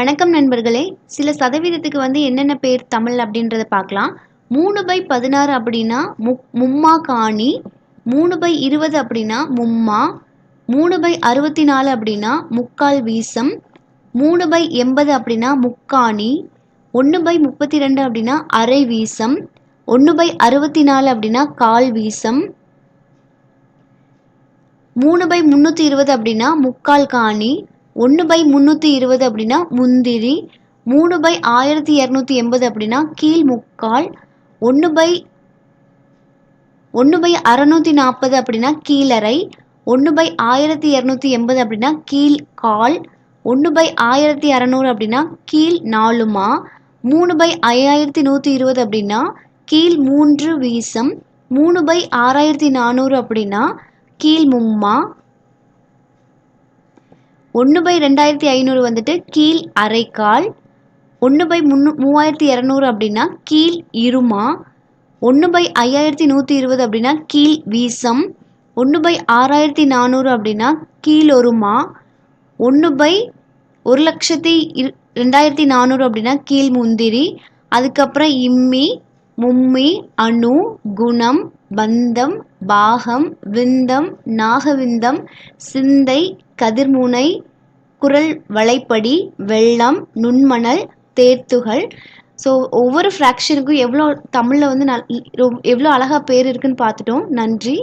வணக்கம் நண்பர்களே. சில சதவீதத்துக்கு என்னென்ன பேர் தமிழ் அப்படின்றத பார்க்கலாம். 3/16 அப்படின்னா மும்மா காணி, 3/20 அப்படின்னா மும்மா, 3/64 அப்படின்னா முக்கால் வீசம், 3/80 அப்படின்னா முக்காணி, 1/32 அப்படின்னா அரை வீசம், 1/64 அப்படின்னா கால் வீசம், 3/320 அப்படின்னா முக்கால் காணி, 1/320 அப்படின்னா முந்திரி, 3/1280 அப்படின்னா கீழ் முக்கால், 1/640 அப்படின்னா கீழரை, 1/1280 அப்படின்னா கீழ் கால், 1/1600 அப்படின்னா கீழ் நாலுமா, 3/5120 அப்படின்னா கீழ் மூன்று வீசம், 3/6400 அப்படின்னா கீழ் மும்மா, 1/2500 கீழ் அரைக்கால், 1/3200 அப்படின்னா கீழ் இருமா, 1/5120 அப்படின்னா கீழ் வீசம், 1/6400 அப்படின்னா கீழ் ஒருமா, 1/1,02,400 அப்படின்னா கீழ் முந்திரி. அதுக்கப்புறம் இம்மி, மும்மி, அணு, குணம், பந்தம், பாகம், விந்தம், நாகவிந்தம், சிந்தை, கதிர்முனை, குரல் வளைப்படி, வெள்ளம், நுண்மணல், தேர்த்துகள். ஸோ ஒவ்வொரு ஃப்ராக்ஷனுக்கும் எவ்வளோ தமிழில் எவ்வளோ அழகாக பேர் இருக்குன்னு பார்த்துட்டோம். நன்றி.